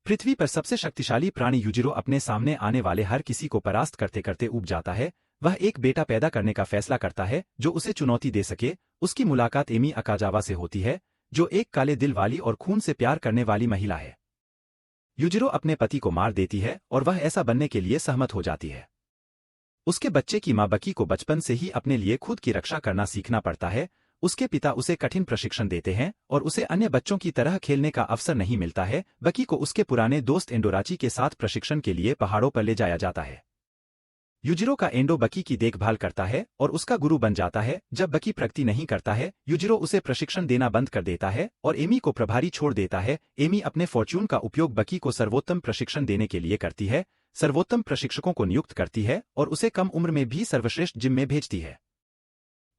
पृथ्वी पर सबसे शक्तिशाली प्राणी यूजिरो अपने सामने आने वाले हर किसी को परास्त करते करते ऊब जाता है। वह एक बेटा पैदा करने का फैसला करता है जो उसे चुनौती दे सके। उसकी मुलाकात एमी अकाजावा से होती है, जो एक काले दिल वाली और खून से प्यार करने वाली महिला है। यूजिरो अपने पति को मार देती है और वह ऐसा बनने के लिए सहमत हो जाती है। उसके बच्चे की मां बकी को बचपन से ही अपने लिए खुद की रक्षा करना सीखना पड़ता है। उसके पिता उसे कठिन प्रशिक्षण देते हैं और उसे अन्य बच्चों की तरह खेलने का अवसर नहीं मिलता है। बकी को उसके पुराने दोस्त एंडोराची के साथ प्रशिक्षण के लिए पहाड़ों पर ले जाया जाता है। यूजिरो का एंडो बकी की देखभाल करता है और उसका गुरु बन जाता है। जब बकी प्रगति नहीं करता है, यूजिरो उसे प्रशिक्षण देना बंद कर देता है और एमी को प्रभारी छोड़ देता है। एमी अपने फॉर्च्यून का उपयोग बकी को सर्वोत्तम प्रशिक्षण देने के लिए करती है, सर्वोत्तम प्रशिक्षकों को नियुक्त करती है और उसे कम उम्र में भी सर्वश्रेष्ठ जिम में भेजती है।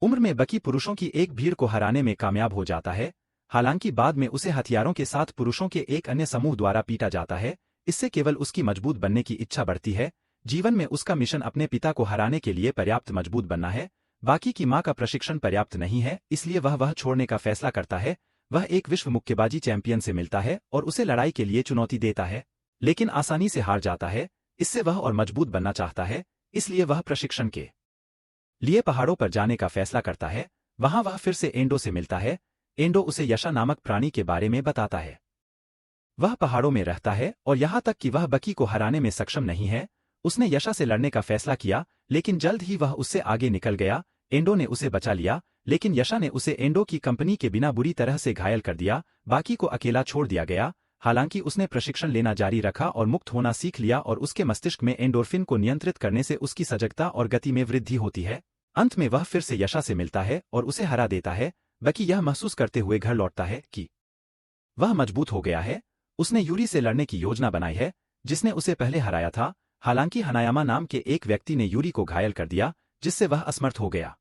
उम्र में बकी पुरुषों की एक भीड़ को हराने में कामयाब हो जाता है, हालांकि बाद में उसे हथियारों के साथ पुरुषों के एक अन्य समूह द्वारा पीटा जाता है। इससे केवल उसकी मजबूत बनने की इच्छा बढ़ती है। जीवन में उसका मिशन अपने पिता को हराने के लिए पर्याप्त मजबूत बनना है। बाकी की मां का प्रशिक्षण पर्याप्त नहीं है, इसलिए वह छोड़ने का फैसला करता है। वह एक विश्व मुक्केबाजी चैंपियन से मिलता है और उसे लड़ाई के लिए चुनौती देता है, लेकिन आसानी से हार जाता है। इससे वह और मजबूत बनना चाहता है, इसलिए वह प्रशिक्षण के लिए पहाड़ों पर जाने का फैसला करता है। वहां वह फिर से एंडो से मिलता है। एंडो उसे यशा नामक प्राणी के बारे में बताता है। वह पहाड़ों में रहता है और यहां तक कि वह बकी को हराने में सक्षम नहीं है। उसने यशा से लड़ने का फैसला किया, लेकिन जल्द ही वह उससे आगे निकल गया। एंडो ने उसे बचा लिया, लेकिन यशा ने उसे एंडो की कंपनी के बिना बुरी तरह से घायल कर दिया। बाकी को अकेला छोड़ दिया गया, हालांकि उसने प्रशिक्षण लेना जारी रखा और मुक्त होना सीख लिया और उसके मस्तिष्क में एंडोर्फिन को नियंत्रित करने से उसकी सजगता और गति में वृद्धि होती है। अंत में वह फिर से यशा से मिलता है और उसे हरा देता है। बकी यह महसूस करते हुए घर लौटता है कि वह मजबूत हो गया है। उसने यूरी से लड़ने की योजना बनाई है, जिसने उसे पहले हराया था। हालांकि हनायामा नाम के एक व्यक्ति ने यूरी को घायल कर दिया, जिससे वह असमर्थ हो गया।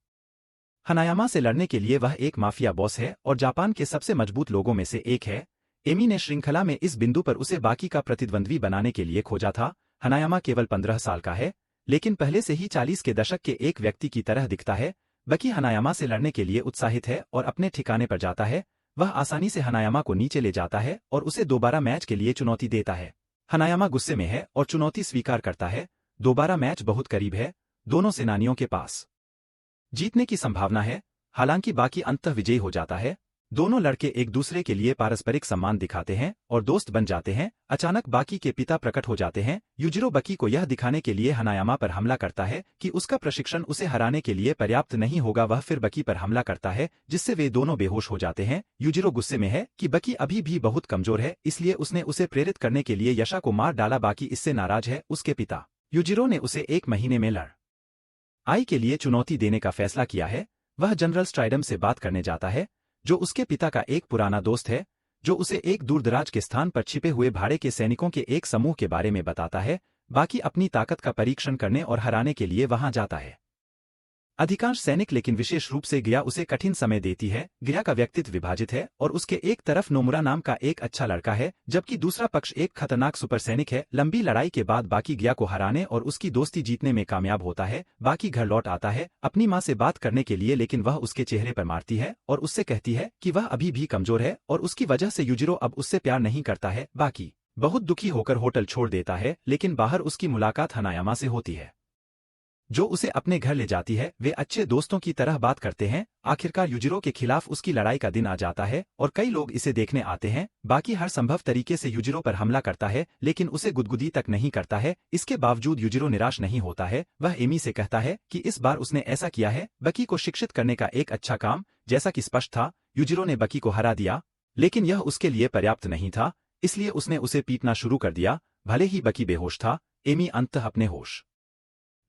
हनायामा से लड़ने के लिए वह एक माफिया बॉस है और जापान के सबसे मजबूत लोगों में से एक है। एमी ने श्रृंखला में इस बिंदु पर उसे बाकी का प्रतिद्वंद्वी बनाने के लिए खोजा था। हनायामा केवल 15 साल का है, लेकिन पहले से ही 40 के दशक के एक व्यक्ति की तरह दिखता है। बकी हनायामा से लड़ने के लिए उत्साहित है और अपने ठिकाने पर जाता है। वह आसानी से हनायामा को नीचे ले जाता है और उसे दोबारा मैच के लिए चुनौती देता है। हनायामा गुस्से में है और चुनौती स्वीकार करता है। दोबारा मैच बहुत करीब है, दोनों सेनानियों के पास जीतने की संभावना है। हालांकि बाकी अंततः विजयी हो जाता है। दोनों लड़के एक दूसरे के लिए पारस्परिक सम्मान दिखाते हैं और दोस्त बन जाते हैं। अचानक बाकी के पिता प्रकट हो जाते हैं। यूजिरो बकी को यह दिखाने के लिए हनायामा पर हमला करता है कि उसका प्रशिक्षण उसे हराने के लिए पर्याप्त नहीं होगा। वह फिर बकी पर हमला करता है, जिससे वे दोनों बेहोश हो जाते हैं। यूजिरो गुस्से में है कि बकी अभी भी बहुत कमजोर है, इसलिए उसने उसे प्रेरित करने के लिए यशा को मार डाला। बाकी इससे नाराज है। उसके पिता यूजिरो ने उसे 1 महीने में लड़ाई के लिए चुनौती देने का फैसला किया है। वह जनरल स्ट्राइडम से बात करने जाता है, जो उसके पिता का एक पुराना दोस्त है, जो उसे एक दूरदराज के स्थान पर छिपे हुए भाड़े के सैनिकों के एक समूह के बारे में बताता है। बाकी अपनी ताकत का परीक्षण करने और हराने के लिए वहां जाता है। अधिकांश सैनिक, लेकिन विशेष रूप से गिया, उसे कठिन समय देती है। गिया का व्यक्तित्व विभाजित है और उसके एक तरफ नोमुरा नाम का एक अच्छा लड़का है, जबकि दूसरा पक्ष एक खतरनाक सुपर सैनिक है। लंबी लड़ाई के बाद बाकी गिया को हराने और उसकी दोस्ती जीतने में कामयाब होता है। बाकी घर लौट आता है अपनी मां से बात करने के लिए, लेकिन वह उसके चेहरे पर मारती है और उससे कहती है कि वह अभी भी कमजोर है और उसकी वजह से यूजिरो अब उससे प्यार नहीं करता है। बाकी बहुत दुखी होकर होटल छोड़ देता है, लेकिन बाहर उसकी मुलाकात हनायामा से होती है, जो उसे अपने घर ले जाती है। वे अच्छे दोस्तों की तरह बात करते हैं। आखिरकार यूजिरो के खिलाफ उसकी लड़ाई का दिन आ जाता है और कई लोग इसे देखने आते हैं। बाकी हर संभव तरीके से यूजिरो पर हमला करता है, लेकिन उसे गुदगुदी तक नहीं करता है। इसके बावजूद यूजिरो निराश नहीं होता है। वह एमी से कहता है कि इस बार उसने ऐसा किया है, बकी को शिक्षित करने का एक अच्छा काम। जैसा कि स्पष्ट था, यूजिरो ने बकी को हरा दिया, लेकिन यह उसके लिए पर्याप्त नहीं था, इसलिए उसने उसे पीटना शुरू कर दिया। भले ही बकी बेहोश था, एमी अंततः अपने होश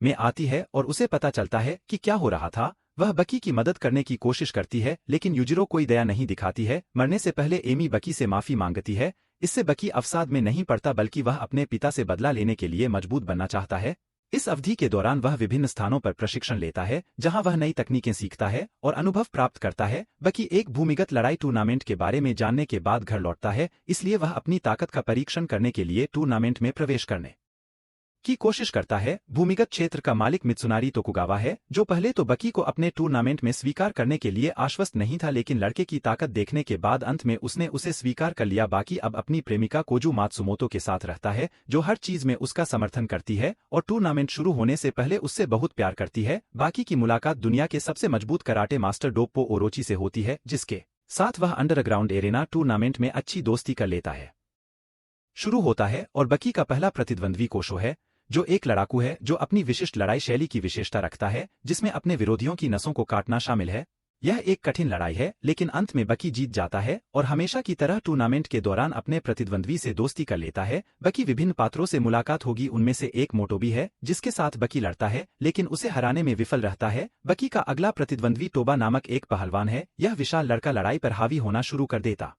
में आती है और उसे पता चलता है कि क्या हो रहा था। वह बकी की मदद करने की कोशिश करती है, लेकिन यूजिरो कोई दया नहीं दिखाती है। मरने से पहले एमी बकी से माफी मांगती है। इससे बकी अवसाद में नहीं पड़ता, बल्कि वह अपने पिता से बदला लेने के लिए मजबूत बनना चाहता है। इस अवधि के दौरान वह विभिन्न स्थानों पर प्रशिक्षण लेता है, जहां वह नई तकनीकें सीखता है और अनुभव प्राप्त करता है। बकी एक भूमिगत लड़ाई टूर्नामेंट के बारे में जानने के बाद घर लौटता है, इसलिए वह अपनी ताकत का परीक्षण करने के लिए टूर्नामेंट में प्रवेश करने की कोशिश करता है। भूमिगत क्षेत्र का मालिक मित्सुनारी तोकुगावा है, जो पहले तो बकी को अपने टूर्नामेंट में स्वीकार करने के लिए आश्वस्त नहीं था, लेकिन लड़के की ताकत देखने के बाद अंत में उसने उसे स्वीकार कर लिया। बाकी अब अपनी प्रेमिका कोजू मात्सुमोतो के साथ रहता है, जो हर चीज में उसका समर्थन करती है और टूर्नामेंट शुरू होने से पहले उससे बहुत प्यार करती है। बाकी की मुलाकात दुनिया के सबसे मजबूत कराटे मास्टर डोप्पो ओरोची से होती है, जिसके साथ वह अंडरग्राउंड एरेना टूर्नामेंट में अच्छी दोस्ती कर लेता है। शुरू होता है और बकी का पहला प्रतिद्वंद्वी कोशो है, जो एक लड़ाकू है जो अपनी विशिष्ट लड़ाई शैली की विशेषता रखता है, जिसमें अपने विरोधियों की नसों को काटना शामिल है। यह एक कठिन लड़ाई है, लेकिन अंत में बकी जीत जाता है और हमेशा की तरह टूर्नामेंट के दौरान अपने प्रतिद्वंद्वी से दोस्ती कर लेता है। बकी विभिन्न पात्रों से मुलाकात होगी, उनमें से एक मोटोबी है, जिसके साथ बकी लड़ता है लेकिन उसे हराने में विफल रहता है। बकी का अगला प्रतिद्वंद्वी टोबा नामक एक पहलवान है। यह विशाल लड़का लड़ाई पर हावी होना शुरू कर देता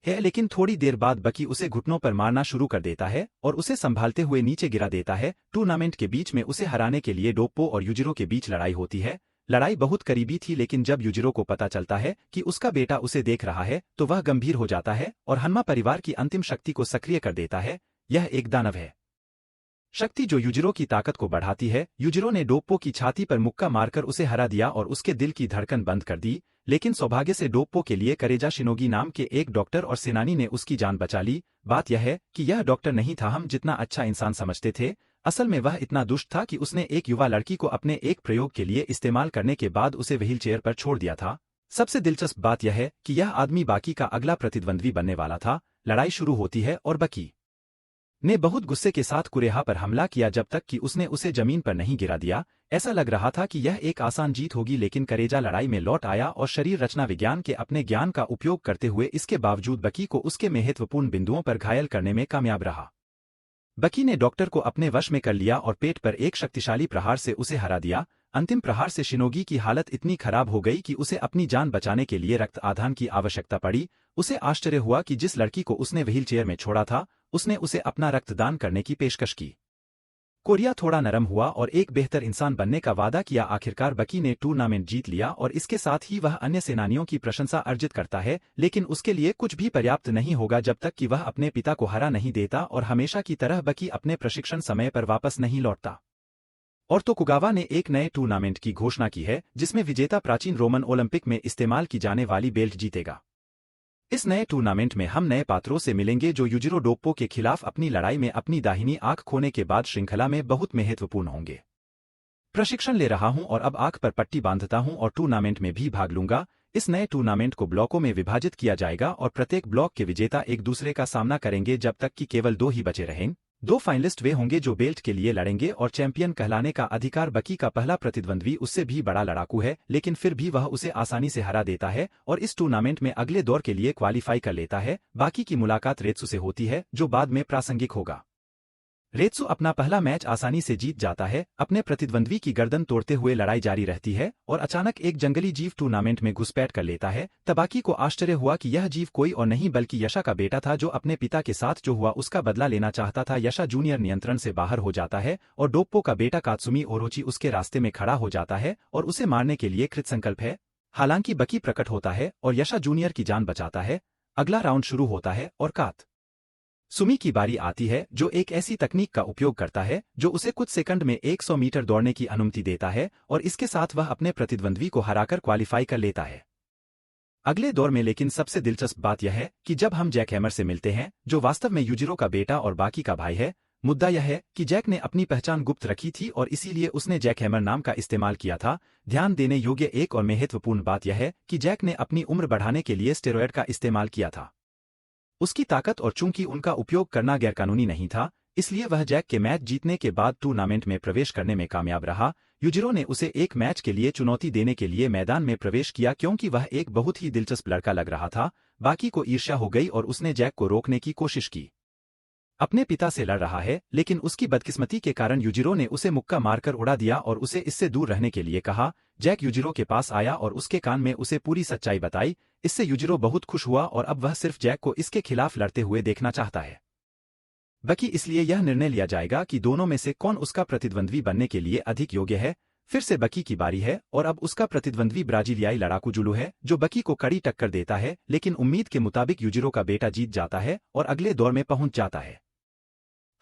है, लेकिन थोड़ी देर बाद बकी उसे घुटनों पर मारना शुरू कर देता है और उसे संभालते हुए नीचे गिरा देता है। टूर्नामेंट के बीच में उसे हराने के लिए डोप्पो और युजिरो के बीच लड़ाई होती है। लड़ाई बहुत करीबी थी, लेकिन जब युजिरो को पता चलता है कि उसका बेटा उसे देख रहा है तो वह गंभीर हो जाता है और हन्मा परिवार की अंतिम शक्ति को सक्रिय कर देता है। यह एक दानव है शक्ति जो युजिरो की ताकत को बढ़ाती है। युजिरो ने डोप्पो की छाती पर मुक्का मारकर उसे हरा दिया और उसके दिल की धड़कन बंद कर दी, लेकिन सौभाग्य से डोप्पो के लिए करेजा शिनोगी नाम के एक डॉक्टर और सेनानी ने उसकी जान बचा ली। बात यह है कि यह डॉक्टर नहीं था हम जितना अच्छा इंसान समझते थे। असल में वह इतना दुष्ट था कि उसने एक युवा लड़की को अपने एक प्रयोग के लिए इस्तेमाल करने के बाद उसे व्हीलचेयर पर छोड़ दिया था। सबसे दिलचस्प बात यह है कि यह आदमी बाकी का अगला प्रतिद्वंद्वी बनने वाला था। लड़ाई शुरू होती है और बकी ने बहुत गुस्से के साथ कुरेहा पर हमला किया जब तक कि उसने उसे जमीन पर नहीं गिरा दिया। ऐसा लग रहा था कि यह एक आसान जीत होगी, लेकिन करेजा लड़ाई में लौट आया और शरीर रचना विज्ञान के अपने ज्ञान का उपयोग करते हुए इसके बावजूद बकी को उसके महत्वपूर्ण बिंदुओं पर घायल करने में कामयाब रहा। बकी ने डॉक्टर को अपने वश में कर लिया और पेट पर एक शक्तिशाली प्रहार से उसे हरा दिया। अंतिम प्रहार से शिनोगी की हालत इतनी खराब हो गई कि उसे अपनी जान बचाने के लिए रक्त आधान की आवश्यकता पड़ी। उसे आश्चर्य हुआ कि जिस लड़की को उसने व्हीलचेयर में छोड़ा था उसने उसे अपना रक्तदान करने की पेशकश की। कोरिया थोड़ा नरम हुआ और एक बेहतर इंसान बनने का वादा किया। आखिरकार बकी ने टूर्नामेंट जीत लिया और इसके साथ ही वह अन्य सेनानियों की प्रशंसा अर्जित करता है, लेकिन उसके लिए कुछ भी पर्याप्त नहीं होगा जब तक कि वह अपने पिता को हरा नहीं देता और हमेशा की तरह बकी अपने प्रशिक्षण समय पर वापस नहीं लौटता। और तोकुगावा ने एक नए टूर्नामेंट की घोषणा की है, जिसमें विजेता प्राचीन रोमन ओलंपिक में इस्तेमाल की जाने वाली बेल्ट जीतेगा। इस नए टूर्नामेंट में हम नए पात्रों से मिलेंगे जो युजिरो डोप्पो के खिलाफ अपनी लड़ाई में अपनी दाहिनी आंख खोने के बाद श्रृंखला में बहुत महत्वपूर्ण होंगे। प्रशिक्षण ले रहा हूं और अब आंख पर पट्टी बांधता हूं और टूर्नामेंट में भी भाग लूंगा। इस नए टूर्नामेंट को ब्लॉकों में विभाजित किया जाएगा और प्रत्येक ब्लॉक के विजेता एक दूसरे का सामना करेंगे जब तक कि केवल 2 ही बचे रहें। 2 फाइनलिस्ट वे होंगे जो बेल्ट के लिए लड़ेंगे और चैंपियन कहलाने का अधिकार। बकी का पहला प्रतिद्वंद्वी उससे भी बड़ा लड़ाकू है, लेकिन फिर भी वह उसे आसानी से हरा देता है और इस टूर्नामेंट में अगले दौर के लिए क्वालीफाई कर लेता है। बाकी की मुलाकात रेत्सु से होती है, जो बाद में प्रासंगिक होगा। रेत्सु अपना पहला मैच आसानी से जीत जाता है। अपने प्रतिद्वंद्वी की गर्दन तोड़ते हुए लड़ाई जारी रहती है और अचानक एक जंगली जीव टूर्नामेंट में घुसपैठ कर लेता है। तबाकी को आश्चर्य हुआ कि यह जीव कोई और नहीं बल्कि यशा का बेटा था, जो अपने पिता के साथ जो हुआ उसका बदला लेना चाहता था। यशा जूनियर नियंत्रण से बाहर हो जाता है और डोप्पो का बेटा कात्सुमी ओरोची उसके रास्ते में खड़ा हो जाता है और उसे मारने के लिए कृतसंकल्प है। हालांकि बकी प्रकट होता है और यशा जूनियर की जान बचाता है। अगला राउंड शुरू होता है और सुमी की बारी आती है, जो एक ऐसी तकनीक का उपयोग करता है जो उसे कुछ सेकंड में 100 मीटर दौड़ने की अनुमति देता है और इसके साथ वह अपने प्रतिद्वंद्वी को हराकर क्वालीफाई कर लेता है अगले दौर में। लेकिन सबसे दिलचस्प बात यह है कि जब हम जैक हैमर से मिलते हैं, जो वास्तव में युजिरो का बेटा और बाकी का भाई है, मुद्दा यह है कि जैक ने अपनी पहचान गुप्त रखी थी और इसीलिए उसने जैक हैमर नाम का इस्तेमाल किया था। ध्यान देने योग्य एक और महत्वपूर्ण बात यह है कि जैक ने अपनी उम्र बढ़ाने के लिए स्टेरॉयड का इस्तेमाल किया था। उसकी ताकत और चूंकि उनका उपयोग करना गैरकानूनी नहीं था, इसलिए वह जैक के मैच जीतने के बाद टूर्नामेंट में प्रवेश करने में कामयाब रहा। युजिरो ने उसे एक मैच के लिए चुनौती देने के लिए मैदान में प्रवेश किया क्योंकि वह एक बहुत ही दिलचस्प लड़का लग रहा था। बाकी को ईर्ष्या हो गई और उसने जैक को रोकने की कोशिश की। अपने पिता से लड़ रहा है, लेकिन उसकी बदकिस्मती के कारण युजिरो ने उसे मुक्का मारकर उड़ा दिया और उसे इससे दूर रहने के लिए कहा। जैक युजिरो के पास आया और उसके कान में उसे पूरी सच्चाई बताई। इससे युजिरो बहुत खुश हुआ और अब वह सिर्फ जैक को इसके खिलाफ लड़ते हुए देखना चाहता है। बकी इसलिए यह निर्णय लिया जाएगा कि दोनों में से कौन उसका प्रतिद्वंद्वी बनने के लिए अधिक योग्य है। फिर से बकी की बारी है और अब उसका प्रतिद्वंद्वी ब्राजीलियाई लड़ाकू जुलू है, जो बकी को कड़ी टक्कर देता है, लेकिन उम्मीद के मुताबिक युजिरो का बेटा जीत जाता है और अगले दौर में पहुंच जाता है।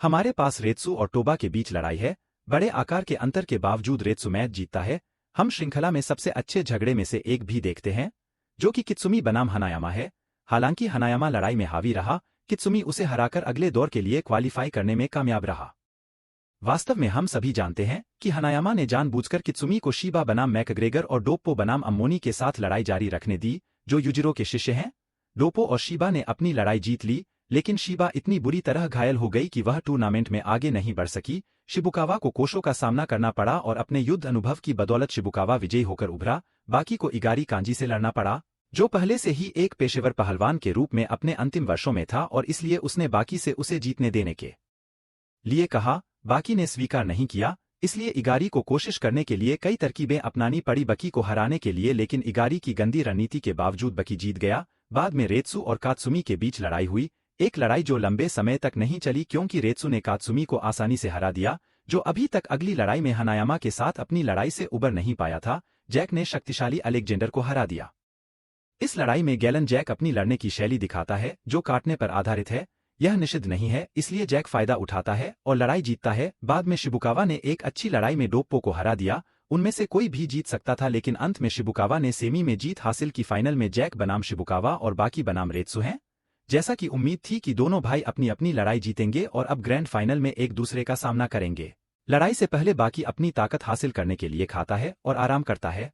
हमारे पास रेत्सु और टोबा के बीच लड़ाई है। बड़े आकार के अंतर के बावजूद रेत्सु मैच जीतता है। हम श्रृंखला में सबसे अच्छे झगड़े में से एक भी देखते हैं, जो कि कित्सुमी बनाम हनायामा है। हालांकि हनायामा लड़ाई में हावी रहा, कित्सुमी उसे हराकर अगले दौर के लिए क्वालिफाई करने में कामयाब रहा। वास्तव में हम सभी जानते हैं कि हनायामा ने जानबूझकर कित्सुमी को शीबा बनाम मैकग्रेगर और डोप्पो बनाम अम्मोनी के साथ लड़ाई जारी रखने दी, जो युजिरो के शिष्य हैं। डोप्पो और शीबा ने अपनी लड़ाई जीत ली, लेकिन शीबा इतनी बुरी तरह घायल हो गई कि वह टूर्नामेंट में आगे नहीं बढ़ सकी। शिबुकावा को कोशों का सामना करना पड़ा और अपने युद्ध अनुभव की बदौलत शिबुकावा विजयी होकर उभरा। बाकी को इगारी कांजी से लड़ना पड़ा, जो पहले से ही एक पेशेवर पहलवान के रूप में अपने अंतिम वर्षों में था, और इसलिए उसने बाकी से उसे जीतने देने के लिए कहा। बाकी ने स्वीकार नहीं किया, इसलिए इगारी को कोशिश करने के लिए कई तरकीबें अपनानी पड़ी बकी को हराने के लिए, लेकिन इगारी की गंदी रणनीति के बावजूद बकी जीत गया। बाद में रेत्सु और कात्सुमी के बीच लड़ाई हुई, एक लड़ाई जो लंबे समय तक नहीं चली क्योंकि रेत्सु ने कात्सुमी को आसानी से हरा दिया, जो अभी तक अगली लड़ाई में हनायामा के साथ अपनी लड़ाई से उबर नहीं पाया था। जैक ने शक्तिशाली अलेक्जेंडर को हरा दिया। इस लड़ाई में गैलन जैक अपनी लड़ने की शैली दिखाता है, जो काटने पर आधारित है। यह निषिद्ध नहीं है, इसलिए जैक फायदा उठाता है और लड़ाई जीतता है। बाद में शिबुकावा ने एक अच्छी लड़ाई में डोप्पो को हरा दिया। उनमें से कोई भी जीत सकता था, लेकिन अंत में शिबुकावा ने सेमी में जीत हासिल की। फाइनल में जैक बनाम शिबुकावा और बाकी बनाम रेत्सु हैं। जैसा कि उम्मीद थी कि दोनों भाई अपनी अपनी लड़ाई जीतेंगे और अब ग्रैंड फाइनल में एक दूसरे का सामना करेंगे। लड़ाई से पहले बाकी अपनी ताकत हासिल करने के लिए खाता है और आराम करता है।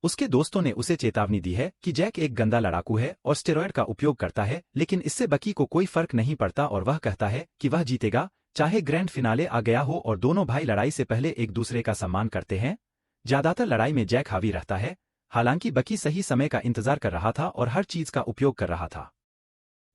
उसके दोस्तों ने उसे चेतावनी दी है कि जैक एक गंदा लड़ाकू है और स्टेरॉयड का उपयोग करता है, लेकिन इससे बकी को कोई फर्क नहीं पड़ता और वह कहता है कि वह जीतेगा, चाहे ग्रैंड फिनाले आ गया हो। और दोनों भाई लड़ाई से पहले एक दूसरे का सम्मान करते हैं। ज्यादातर लड़ाई में जैक हावी रहता है, हालांकि बकी सही समय का इंतजार कर रहा था और हर चीज का उपयोग कर रहा था।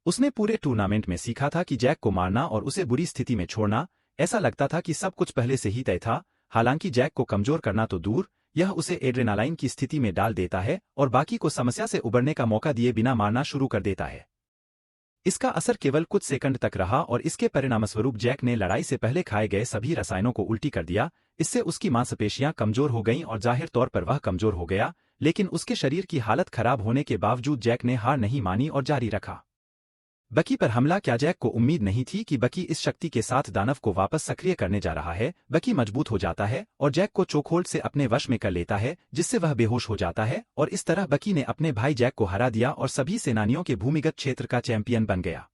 उसने पूरे टूर्नामेंट में सीखा था कि जैक को मारना और उसे बुरी स्थिति में छोड़ना। ऐसा लगता था कि सब कुछ पहले से ही तय था। हालांकि जैक को कमजोर करना तो दूर, यह उसे एड्रेनालाइन की स्थिति में डाल देता है और बाकी को समस्या से उबरने का मौका दिए बिना मारना शुरू कर देता है। इसका असर केवल कुछ सेकंड तक रहा और इसके परिणामस्वरूप जैक ने लड़ाई से पहले खाए गए सभी रसायनों को उल्टी कर दिया। इससे उसकी मांसपेशियां कमजोर हो गईं और जाहिर तौर पर वह कमजोर हो गया, लेकिन उसके शरीर की हालत खराब होने के बावजूद जैक ने हार नहीं मानी और जारी रखा। बकी पर हमला क्या जैक को उम्मीद नहीं थी कि बकी इस शक्ति के साथ दानव को वापस सक्रिय करने जा रहा है। बकी मजबूत हो जाता है और जैक को चोकहोल्ड से अपने वश में कर लेता है, जिससे वह बेहोश हो जाता है और इस तरह बकी ने अपने भाई जैक को हरा दिया और सभी सेनानियों के भूमिगत क्षेत्र का चैंपियन बन गया।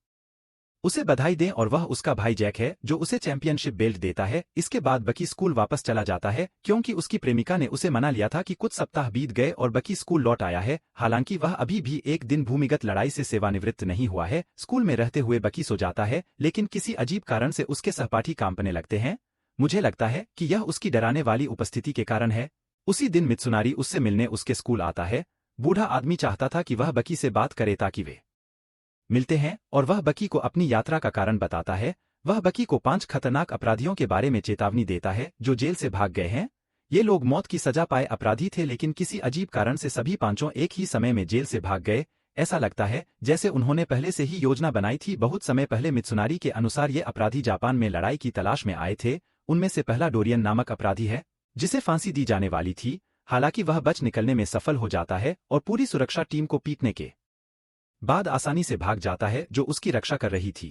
उसे बधाई दें, और वह उसका भाई जैक है जो उसे चैंपियनशिप बेल्ट देता है। इसके बाद बकी स्कूल वापस चला जाता है क्योंकि उसकी प्रेमिका ने उसे मना लिया था कि कुछ सप्ताह बीत गए और बकी स्कूल लौट आया है। हालांकि वह अभी भी एक दिन भूमिगत लड़ाई से सेवानिवृत्त नहीं हुआ है। स्कूल में रहते हुए बकी सो जाता है, लेकिन किसी अजीब कारण से उसके सहपाठी कांपने लगते हैं। मुझे लगता है कि यह उसकी डराने वाली उपस्थिति के कारण है। उसी दिन मित्सुनारी उससे मिलने उसके स्कूल आता है। बूढ़ा आदमी चाहता था कि वह बकी से बात करे ताकि वे मिलते हैं, और वह बकी को अपनी यात्रा का कारण बताता है। वह बकी को 5 खतरनाक अपराधियों के बारे में चेतावनी देता है जो जेल से भाग गए हैं। ये लोग मौत की सजा पाए अपराधी थे, लेकिन किसी अजीब कारण से सभी पांचों एक ही समय में जेल से भाग गए। ऐसा लगता है जैसे उन्होंने पहले से ही योजना बनाई थी। बहुत समय पहले मित्सुनारी के अनुसार ये अपराधी जापान में लड़ाई की तलाश में आए थे। उनमें से पहला डोरियन नामक अपराधी है, जिसे फांसी दी जाने वाली थी। हालांकि वह बच निकलने में सफल हो जाता है और पूरी सुरक्षा टीम को पीटने के बाद आसानी से भाग जाता है जो उसकी रक्षा कर रही थी।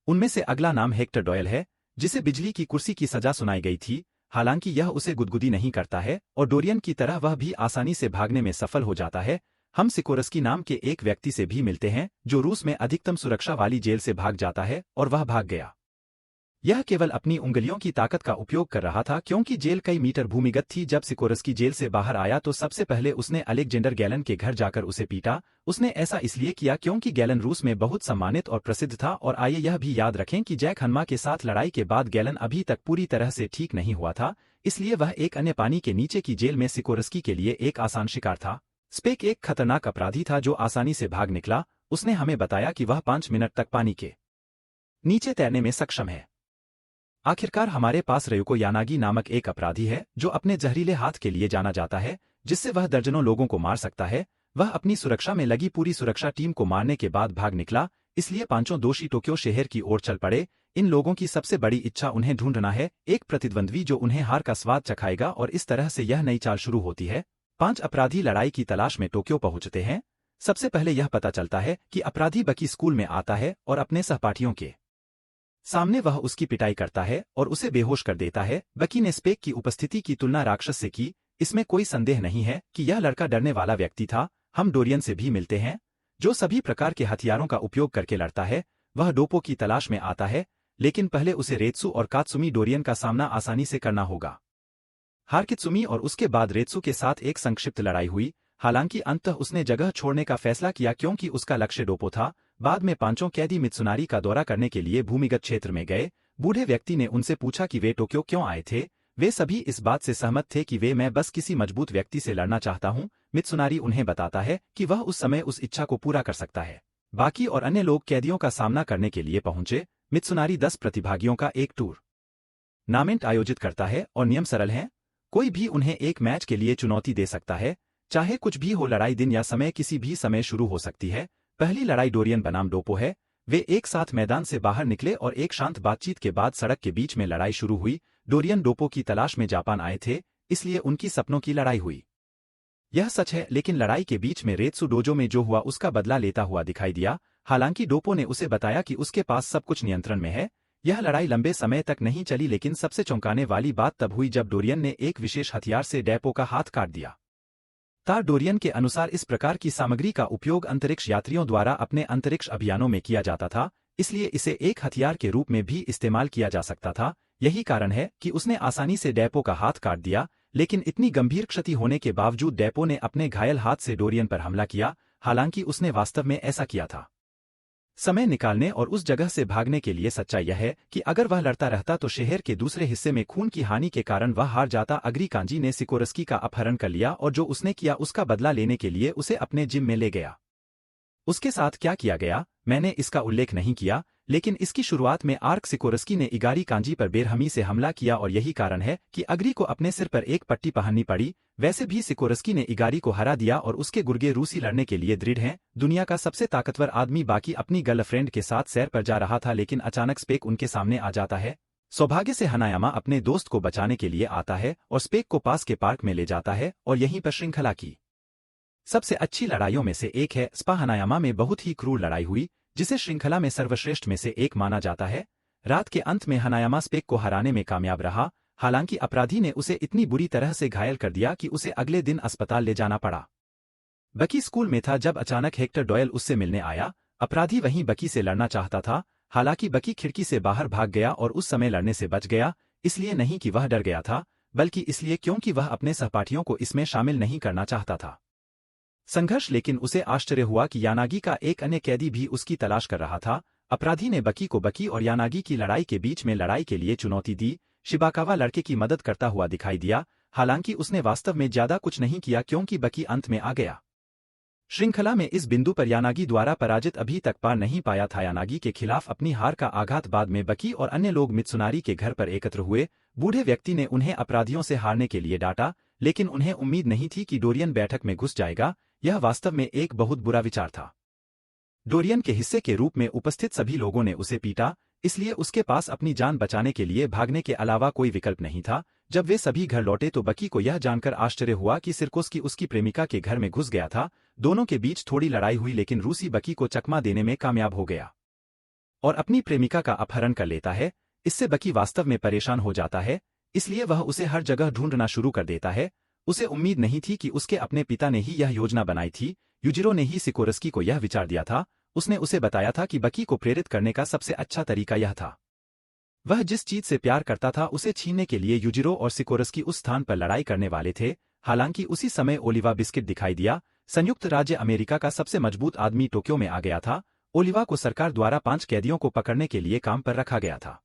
उनमें से अगला नाम हेक्टर डॉयल है, जिसे बिजली की कुर्सी की सजा सुनाई गई थी। हालांकि यह उसे गुदगुदी नहीं करता है और डोरियन की तरह वह भी आसानी से भागने में सफल हो जाता है। हम सिकोरस्की नाम के एक व्यक्ति से भी मिलते हैं जो रूस में अधिकतम सुरक्षा वाली जेल से भाग जाता है और वह भाग गया। यह केवल अपनी उंगलियों की ताकत का उपयोग कर रहा था क्योंकि जेल कई मीटर भूमिगत थी। जब सिकोरस्की जेल से बाहर आया तो सबसे पहले उसने अलेक्जेंडर गैलन के घर जाकर उसे पीटा। उसने ऐसा इसलिए किया क्योंकि गैलन रूस में बहुत सम्मानित और प्रसिद्ध था। और आइए यह भी याद रखें कि जैक हन्मा के साथ लड़ाई के बाद गैलन अभी तक पूरी तरह से ठीक नहीं हुआ था, इसलिए वह एक अन्य पानी के नीचे की जेल में सिकोरस्की के लिए एक आसान शिकार था। स्पेक एक खतरनाक अपराधी था जो आसानी से भाग निकला। उसने हमें बताया कि वह 5 मिनट तक पानी के नीचे तैरने में सक्षम है। आखिरकार हमारे पास रयुको यानागी नामक एक अपराधी है जो अपने जहरीले हाथ के लिए जाना जाता है, जिससे वह दर्जनों लोगों को मार सकता है। वह अपनी सुरक्षा में लगी पूरी सुरक्षा टीम को मारने के बाद भाग निकला, इसलिए पांचों दोषी टोक्यो शहर की ओर चल पड़े। इन लोगों की सबसे बड़ी इच्छा उन्हें ढूंढना है, एक प्रतिद्वंद्वी जो उन्हें हार का स्वाद चखाएगा, और इस तरह से यह नई चाल शुरू होती है। 5 अपराधी लड़ाई की तलाश में टोक्यो पहुंचते हैं। सबसे पहले यह पता चलता है कि अपराधी बकी स्कूल में आता है और अपने सहपाठियों के सामने वह उसकी पिटाई करता है और उसे बेहोश कर देता है। बकी ने स्पेक की उपस्थिति की तुलना राक्षस से की। इसमें कोई संदेह नहीं है कि यह लड़का डरने वाला व्यक्ति था। हम डोरियन से भी मिलते हैं, जो सभी प्रकार के हथियारों का उपयोग करके लड़ता है। वह डोपो की तलाश में आता है, लेकिन पहले उसे रेत्सु और कात्सुमी डोरियन का सामना आसानी से करना होगा। हारकित्सुमी और उसके बाद रेत्सु के साथ एक संक्षिप्त लड़ाई हुई। हालांकि अंततः उसने जगह छोड़ने का फैसला किया क्योंकि उसका लक्ष्य डोपो था। बाद में पांचों कैदी मित्सुनारी का दौरा करने के लिए भूमिगत क्षेत्र में गए। बूढ़े व्यक्ति ने उनसे पूछा कि वे टोक्यो क्यों आए थे। वे सभी इस बात से सहमत थे कि मैं बस किसी मजबूत व्यक्ति से लड़ना चाहता हूं। मित्सुनारी उन्हें बताता है कि वह उस समय उस इच्छा को पूरा कर सकता है। बाकी और अन्य लोग कैदियों का सामना करने के लिए पहुंचे। मित्सुनारी 10 प्रतिभागियों का एक टूर्नामेंट आयोजित करता है और नियम सरल हैं। कोई भी उन्हें एक मैच के लिए चुनौती दे सकता है, चाहे कुछ भी हो। लड़ाई दिन या समय किसी भी समय शुरू हो सकती है। पहली लड़ाई डोरियन बनाम डोपो है। वे एक साथ मैदान से बाहर निकले और एक शांत बातचीत के बाद सड़क के बीच में लड़ाई शुरू हुई। डोरियन डोपो की तलाश में जापान आए थे, इसलिए उनकी सपनों की लड़ाई हुई। यह सच है, लेकिन लड़ाई के बीच में रेत्सु डोजो में जो हुआ उसका बदला लेता हुआ दिखाई दिया। हालांकि डोपो ने उसे बताया कि उसके पास सब कुछ नियंत्रण में है। यह लड़ाई लंबे समय तक नहीं चली, लेकिन सबसे चौंकाने वाली बात तब हुई जब डोरियन ने एक विशेष हथियार से डोपो का हाथ काट दिया। डोरियन के अनुसार इस प्रकार की सामग्री का उपयोग अंतरिक्ष यात्रियों द्वारा अपने अंतरिक्ष अभियानों में किया जाता था, इसलिए इसे एक हथियार के रूप में भी इस्तेमाल किया जा सकता था। यही कारण है कि उसने आसानी से डोपो का हाथ काट दिया, लेकिन इतनी गंभीर क्षति होने के बावजूद डोपो ने अपने घायल हाथ से डोरियन पर हमला किया। हालांकि उसने वास्तव में ऐसा किया था समय निकालने और उस जगह से भागने के लिए। सच्चाई यह है कि अगर वह लड़ता रहता तो शहर के दूसरे हिस्से में खून की हानि के कारण वह हार जाता। अग्री कांजी ने सिकोरस्की का अपहरण कर लिया और जो उसने किया उसका बदला लेने के लिए उसे अपने जिम में ले गया। उसके साथ क्या किया गया मैंने इसका उल्लेख नहीं किया, लेकिन इसकी शुरुआत में आर्क सिकोरस्की ने इगारी कांजी पर बेरहमी से हमला किया और यही कारण है कि अग्री को अपने सिर पर एक पट्टी पहननी पड़ी। वैसे भी सिकोरस्की ने इगारी को हरा दिया और उसके गुर्गे रूसी लड़ने के लिए दृढ़ हैं। दुनिया का सबसे ताकतवर आदमी बाकी अपनी गर्लफ्रेंड के साथ सैर पर जा रहा था, लेकिन अचानक स्पेक उनके सामने आ जाता है। सौभाग्य से हनायामा अपने दोस्त को बचाने के लिए आता है और स्पेक को पास के पार्क में ले जाता है और यहीं पर श्रृंखला की सबसे अच्छी लड़ाइयों में से एक है। स्पा हनायामा में बहुत ही क्रूर लड़ाई हुई, जिसे श्रृंखला में सर्वश्रेष्ठ में से एक माना जाता है। रात के अंत में हनायामा स्पेक को हराने में कामयाब रहा। हालांकि अपराधी ने उसे इतनी बुरी तरह से घायल कर दिया कि उसे अगले दिन अस्पताल ले जाना पड़ा। बकी स्कूल में था जब अचानक हेक्टर डॉयल उससे मिलने आया। अपराधी वहीं बकी से लड़ना चाहता था। हालांकि बकी खिड़की से बाहर भाग गया और उस समय लड़ने से बच गया। इसलिए नहीं कि वह डर गया था, बल्कि इसलिए क्योंकि वह अपने सहपाठियों को इसमें शामिल नहीं करना चाहता था। संघर्ष, लेकिन उसे आश्चर्य हुआ कि यानागी का एक अन्य कैदी भी उसकी तलाश कर रहा था। अपराधी ने बकी को बकी और यानागी की लड़ाई के बीच में लड़ाई के लिए चुनौती दी। शिबाकावा लड़के की मदद करता हुआ दिखाई दिया। हालांकि उसने वास्तव में ज्यादा कुछ नहीं किया क्योंकि बकी अंत में आ गया। श्रृंखला में इस बिंदु पर यानागी द्वारा पराजित अभी तक पार नहीं पाया था। यानागी के खिलाफ अपनी हार का आघात बाद में बकी और अन्य लोग मित्सुनारी के घर पर एकत्र हुए। बूढ़े व्यक्ति ने उन्हें अपराधियों से हारने के लिए डांटा, लेकिन उन्हें उम्मीद नहीं थी कि डोरियन बैठक में घुस जाएगा। यह वास्तव में एक बहुत बुरा विचार था। डोरियन के हिस्से के रूप में उपस्थित सभी लोगों ने उसे पीटा, इसलिए उसके पास अपनी जान बचाने के लिए भागने के अलावा कोई विकल्प नहीं था। जब वे सभी घर लौटे तो बकी को यह जानकर आश्चर्य हुआ कि सिरकोस्की उसकी प्रेमिका के घर में घुस गया था। दोनों के बीच थोड़ी लड़ाई हुई, लेकिन रूसी बकी को चकमा देने में कामयाब हो गया और अपनी प्रेमिका का अपहरण कर लेता है। इससे बकी वास्तव में परेशान हो जाता है, इसलिए वह उसे हर जगह ढूंढना शुरू कर देता है। उसे उम्मीद नहीं थी कि उसके अपने पिता ने ही यह योजना बनाई थी। यूजिरो ने ही सिकोरस्की को यह विचार दिया था। उसने उसे बताया था कि बकी को प्रेरित करने का सबसे अच्छा तरीका यह था। वह जिस चीज से प्यार करता था उसे छीनने के लिए यूजिरो और सिकोरस्की उस स्थान पर लड़ाई करने वाले थे। हालांकि उसी समय ओलिवा बिस्किट दिखाई दिया। संयुक्त राज्य अमेरिका का सबसे मजबूत आदमी टोक्यो में आ गया था। ओलिवा को सरकार द्वारा 5 कैदियों को पकड़ने के लिए काम पर रखा गया था।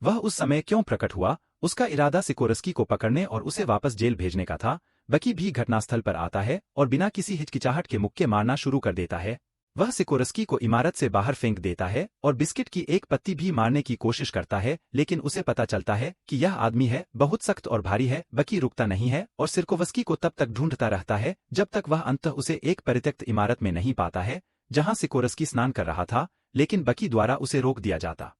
वह उस समय क्यों प्रकट हुआ? उसका इरादा सिकोरस्की को पकड़ने और उसे वापस जेल भेजने का था। बकी भी घटनास्थल पर आता है और बिना किसी हिचकिचाहट के मुक्के मारना शुरू कर देता है। वह सिकोरस्की को इमारत से बाहर फेंक देता है और बिस्किट की एक पत्ती भी मारने की कोशिश करता है, लेकिन उसे पता चलता है कि यह आदमी है, बहुत सख्त और भारी है। बकी रुकता नहीं है और सिरकोवस्की को तब तक ढूंढता रहता है जब तक वह अंततः उसे एक परित्यक्त इमारत में नहीं पाता है जहां सिकोरस्की स्नान कर रहा था, लेकिन बकी द्वारा उसे रोक दिया जाता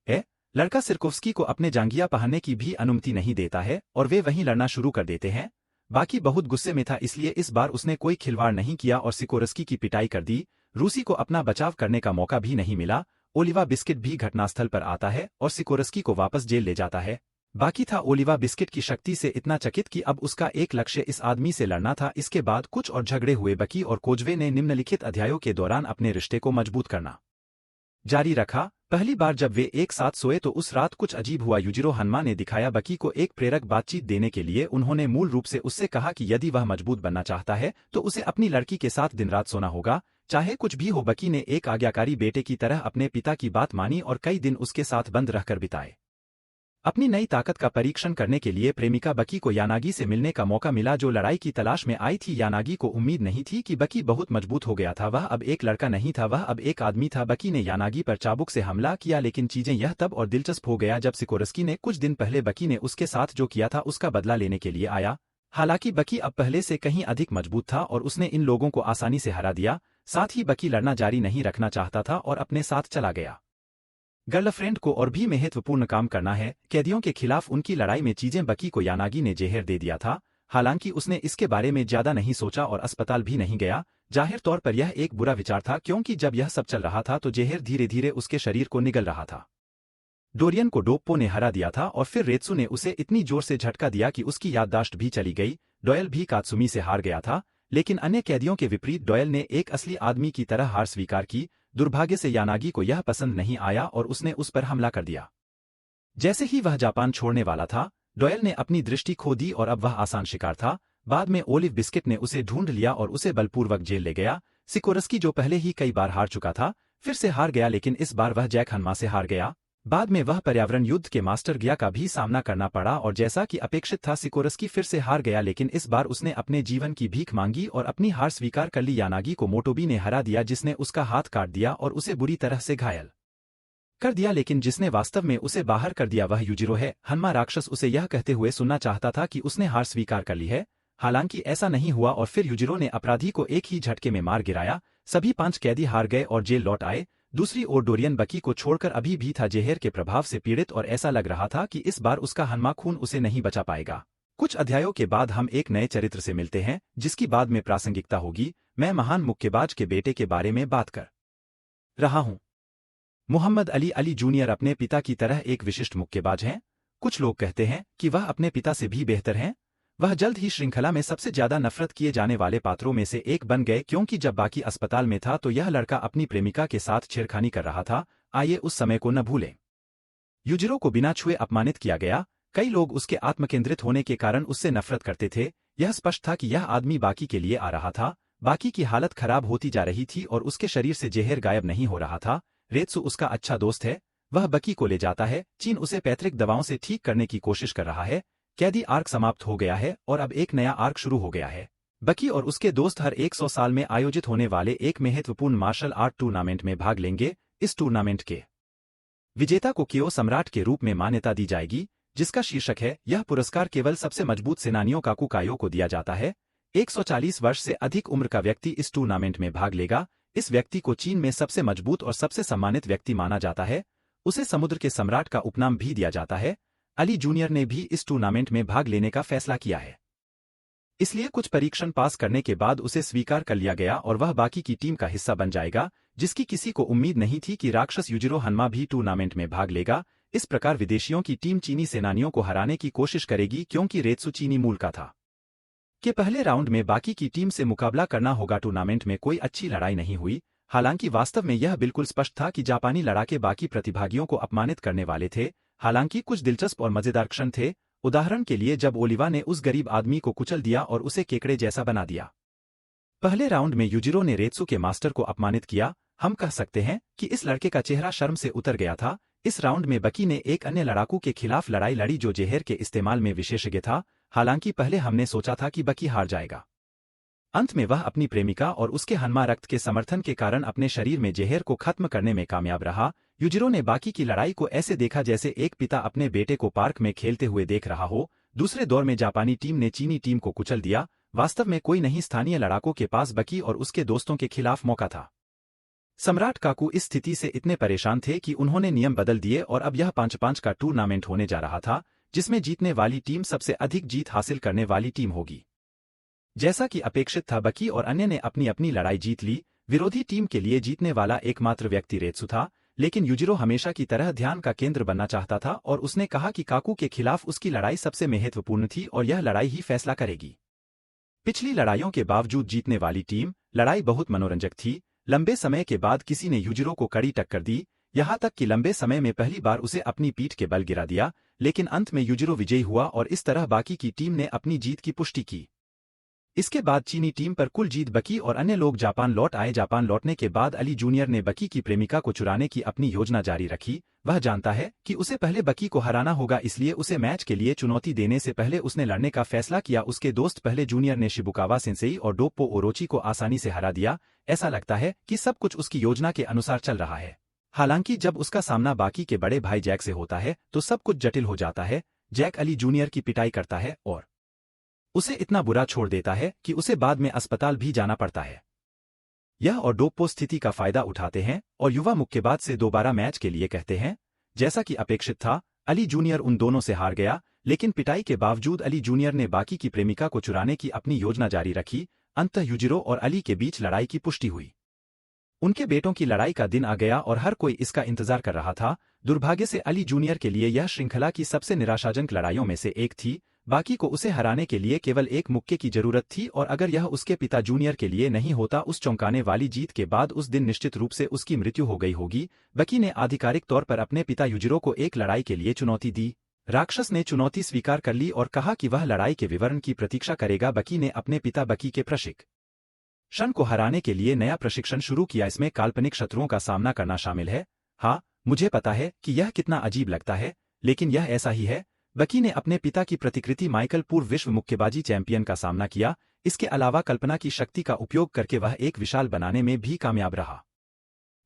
है। लड़का सिरकोव्स्की को अपने जांघिया पहनने की भी अनुमति नहीं देता है और वे वहीं लड़ना शुरू कर देते हैं। बाकी बहुत गुस्से में था, इसलिए इस बार उसने कोई खिलवाड़ नहीं किया और सिकोरस्की की पिटाई कर दी। रूसी को अपना बचाव करने का मौका भी नहीं मिला। ओलिवा बिस्किट भी घटनास्थल पर आता है और सिकोरस्की को वापस जेल ले जाता है। बाकी था ओलिवा बिस्किट की शक्ति से इतना चकित कि अब उसका एक लक्ष्य इस आदमी से लड़ना था। इसके बाद कुछ और झगड़े हुए। बकी और कोजवे ने निम्नलिखित अध्यायों के दौरान अपने रिश्ते को मजबूत करना जारी रखा। पहली बार जब वे एक साथ सोए तो उस रात कुछ अजीब हुआ। युजिरो हन्मा ने दिखाया बकी को एक प्रेरक बातचीत देने के लिए। उन्होंने मूल रूप से उससे कहा कि यदि वह मजबूत बनना चाहता है तो उसे अपनी लड़की के साथ दिन रात सोना होगा, चाहे कुछ भी हो। बकी ने एक आज्ञाकारी बेटे की तरह अपने पिता की बात मानी और कई दिन उसके साथ बंद रहकर बिताए। अपनी नई ताकत का परीक्षण करने के लिए प्रेमिका बकी को यानागी से मिलने का मौका मिला, जो लड़ाई की तलाश में आई थी। यानागी को उम्मीद नहीं थी कि बकी बहुत मजबूत हो गया था। वह अब एक लड़का नहीं था, वह अब एक आदमी था। बकी ने यानागी पर चाबुक से हमला किया, लेकिन चीजें यह तब और दिलचस्प हो गया जब सिकोरस्की ने कुछ दिन पहले बकी ने उसके साथ जो किया था उसका बदला लेने के लिए आया। हालांकि बकी अब पहले से कहीं अधिक मजबूत था और उसने इन लोगों को आसानी से हरा दिया। साथ ही बकी लड़ना जारी नहीं रखना चाहता था और अपने साथ चला गया। गर्लफ्रेंड को और भी महत्वपूर्ण काम करना है। कैदियों के खिलाफ उनकी लड़ाई में चीजें बकी को यानागी ने जहर दे दिया था। हालांकि उसने इसके बारे में ज्यादा नहीं सोचा और अस्पताल भी नहीं गया। जाहिर तौर पर यह एक बुरा विचार था, क्योंकि जब यह सब चल रहा था तो जहर धीरे धीरे उसके शरीर को निगल रहा था। डोरियन को डोप्पो ने हरा दिया था और फिर रेत्सु ने उसे इतनी जोर से झटका दिया कि उसकी याददाश्त भी चली गई। डॉयल भी कात्सुमी से हार गया था, लेकिन अन्य कैदियों के विपरीत डॉयल ने एक असली आदमी की तरह हार स्वीकार की। दुर्भाग्य से यानागी को यह पसंद नहीं आया और उसने उस पर हमला कर दिया। जैसे ही वह जापान छोड़ने वाला था, डॉयल ने अपनी दृष्टि खो दी और अब वह आसान शिकार था। बाद में ओलिव बिस्किट ने उसे ढूंढ लिया और उसे बलपूर्वक जेल ले गया। सिकोरस्की, जो पहले ही कई बार हार चुका था, फिर से हार गया, लेकिन इस बार वह जैक हन्मा से हार गया। बाद में वह पर्यावरण युद्ध के मास्टर गिया का भी सामना करना पड़ा और जैसा कि अपेक्षित था सिकोरस्की फिर से हार गया, लेकिन इस बार उसने अपने जीवन की भीख मांगी और अपनी हार स्वीकार कर ली। यानागी को मोटोबी ने हरा दिया, जिसने उसका हाथ काट दिया और उसे बुरी तरह से घायल कर दिया, लेकिन जिसने वास्तव में उसे बाहर कर दिया वह युजिरो है। हन्मा राक्षस उसे यह कहते हुए सुनना चाहता था कि उसने हार स्वीकार कर ली है। हालांकि ऐसा नहीं हुआ और फिर युजिरो ने अपराधी को एक ही झटके में मार गिराया। सभी 5 कैदी हार गए और जेल लौट आए। दूसरी ओर डोरियन बकी को छोड़कर अभी भी था जहर के प्रभाव से पीड़ित और ऐसा लग रहा था कि इस बार उसका हन्मा खून उसे नहीं बचा पाएगा। कुछ अध्यायों के बाद हम एक नए चरित्र से मिलते हैं जिसकी बाद में प्रासंगिकता होगी। मैं महान मुक्केबाज के बेटे के बारे में बात कर रहा हूं। मुहम्मद अली अली जूनियर अपने पिता की तरह एक विशिष्ट मुक्केबाज हैं। कुछ लोग कहते हैं कि वह अपने पिता से भी बेहतर हैं। वह जल्द ही श्रृंखला में सबसे ज्यादा नफरत किए जाने वाले पात्रों में से एक बन गए, क्योंकि जब बाकी अस्पताल में था तो यह लड़का अपनी प्रेमिका के साथ छेड़खानी कर रहा था। आइए उस समय को न भूलें। युजिरो को बिना छुए अपमानित किया गया। कई लोग उसके आत्मकेंद्रित होने के कारण उससे नफरत करते थे। यह स्पष्ट था कि यह आदमी बाकी के लिए आ रहा था। बाकी की हालत खराब होती जा रही थी और उसके शरीर से जहर गायब नहीं हो रहा था। रेत्सु उसका अच्छा दोस्त है। वह बकी को ले जाता है। चीन उसे पैतृक दवाओं से ठीक करने की कोशिश कर रहा है। कैदी आर्क समाप्त हो गया है और अब एक नया आर्क शुरू हो गया है। बकी और उसके दोस्त हर 100 साल में आयोजित होने वाले एक महत्वपूर्ण मार्शल आर्ट टूर्नामेंट में भाग लेंगे। इस टूर्नामेंट के विजेता को क्यो सम्राट के रूप में मान्यता दी जाएगी, जिसका शीर्षक है यह पुरस्कार केवल सबसे मजबूत सेनानियों काकुकायो को दिया जाता है। 140 वर्ष से अधिक उम्र का व्यक्ति इस टूर्नामेंट में भाग लेगा। इस व्यक्ति को चीन में सबसे मजबूत और सबसे सम्मानित व्यक्ति माना जाता है। उसे समुद्र के सम्राट का उपनाम भी दिया जाता है। अली जूनियर ने भी इस टूर्नामेंट में भाग लेने का फैसला किया है, इसलिए कुछ परीक्षण पास करने के बाद उसे स्वीकार कर लिया गया और वह बाकी की टीम का हिस्सा बन जाएगा, जिसकी किसी को उम्मीद नहीं थी कि राक्षस युजिरो हन्मा भी टूर्नामेंट में भाग लेगा। इस प्रकार विदेशियों की टीम चीनी सेनानियों को हराने की कोशिश करेगी, क्योंकि रेत्सु चीनी मूल का था कि पहले राउंड में बाकी की टीम से मुकाबला करना होगा। टूर्नामेंट में कोई अच्छी लड़ाई नहीं हुई। हालांकि वास्तव में यह बिल्कुल स्पष्ट था कि जापानी लड़ाके बाकी प्रतिभागियों को अपमानित करने वाले थे। हालांकि कुछ दिलचस्प और मजेदार क्षण थे। उदाहरण के लिए जब ओलिवा ने उस गरीब आदमी को कुचल दिया और उसे केकड़े जैसा बना दिया। पहले राउंड में युजिरो ने रेत्सु के मास्टर को अपमानित किया। हम कह सकते हैं कि इस लड़के का चेहरा शर्म से उतर गया था। इस राउंड में बकी ने एक अन्य लड़ाकू के खिलाफ लड़ाई लड़ी जो जहर के इस्तेमाल में विशेषज्ञ था। हालांकि पहले हमने सोचा था कि बकी हार जाएगा। अंत में वह अपनी प्रेमिका और उसके हन्मा रक्त के समर्थन के कारण अपने शरीर में जहर को खत्म करने में कामयाब रहा। युजिरो ने बाकी की लड़ाई को ऐसे देखा जैसे एक पिता अपने बेटे को पार्क में खेलते हुए देख रहा हो। दूसरे दौर में जापानी टीम ने चीनी टीम को कुचल दिया। वास्तव में कोई नहीं स्थानीय लड़ाकों के पास बकी और उसके दोस्तों के खिलाफ मौका था। सम्राट काकू इस स्थिति से इतने परेशान थे कि उन्होंने नियम बदल दिए और अब यह 5-5 का टूर्नामेंट होने जा रहा था, जिसमें जीतने वाली टीम सबसे अधिक जीत हासिल करने वाली टीम होगी। जैसा कि अपेक्षित था, बकी और अन्य ने अपनी अपनी लड़ाई जीत ली। विरोधी टीम के लिए जीतने वाला एकमात्र व्यक्ति रेत्सु था, लेकिन यूजिरो हमेशा की तरह ध्यान का केंद्र बनना चाहता था और उसने कहा कि काकू के खिलाफ उसकी लड़ाई सबसे महत्वपूर्ण थी और यह लड़ाई ही फैसला करेगी। पिछली लड़ाइयों के बावजूद जीतने वाली टीम, लड़ाई बहुत मनोरंजक थी। लंबे समय के बाद किसी ने यूजिरो को कड़ी टक्कर दी, यहाँ तक कि लंबे समय में पहली बार उसे अपनी पीठ के बल गिरा दिया, लेकिन अंत में यूजिरो विजयी हुआ और इस तरह बाकी की टीम ने अपनी जीत की पुष्टि की। इसके बाद चीनी टीम पर कुल जीत बकी और अन्य लोग जापान लौट आए। जापान लौटने के बाद अली जूनियर ने बकी की प्रेमिका को चुराने की अपनी योजना जारी रखी। वह जानता है कि उसे पहले बकी को हराना होगा, इसलिए उसे मैच के लिए चुनौती देने से पहले उसने लड़ने का फैसला किया। उसके दोस्त पहले जूनियर ने शिबुकावा सेंसेई और डोप्पो ओरोची को आसानी से हरा दिया। ऐसा लगता है कि सब कुछ उसकी योजना के अनुसार चल रहा है। हालांकि जब उसका सामना बाकी के बड़े भाई जैक से होता है तो सब कुछ जटिल हो जाता है। जैक अली जूनियर की पिटाई करता है और उसे इतना बुरा छोड़ देता है कि उसे बाद में अस्पताल भी जाना पड़ता है। यह और डोप्पो स्थिति का फायदा उठाते हैं और युवा मुक्केबाज से दोबारा मैच के लिए कहते हैं। जैसा कि अपेक्षित था, अली जूनियर उन दोनों से हार गया, लेकिन पिटाई के बावजूद अली जूनियर ने बाकी की प्रेमिका को चुराने की अपनी योजना जारी रखी। अंततः यूजिरो और अली के बीच लड़ाई की पुष्टि हुई। उनके बेटों की लड़ाई का दिन आ गया और हर कोई इसका इंतजार कर रहा था। दुर्भाग्य से अली जूनियर के लिए यह श्रृंखला की सबसे निराशाजनक लड़ाइयों में से एक थी। बाकी को उसे हराने के लिए केवल एक मुक्के की जरूरत थी और अगर यह उसके पिता जूनियर के लिए नहीं होता, उस चौंकाने वाली जीत के बाद उस दिन निश्चित रूप से उसकी मृत्यु हो गई होगी। बकी ने आधिकारिक तौर पर अपने पिता यूजिरो को एक लड़ाई के लिए चुनौती दी। राक्षस ने चुनौती स्वीकार कर ली और कहा कि वह लड़ाई के विवरण की प्रतीक्षा करेगा। बकी ने अपने पिता बकी के प्रशिक्षण को हराने के लिए नया प्रशिक्षण शुरू किया। इसमें काल्पनिक शत्रुओं का सामना करना शामिल है। हाँ, मुझे पता है कि यह कितना अजीब लगता है, लेकिन यह ऐसा ही है। बकी ने अपने पिता की प्रतिकृति माइकल, पूर्व विश्व मुक्केबाजी चैंपियन का सामना किया। इसके अलावा कल्पना की शक्ति का उपयोग करके वह एक विशाल बनाने में भी कामयाब रहा।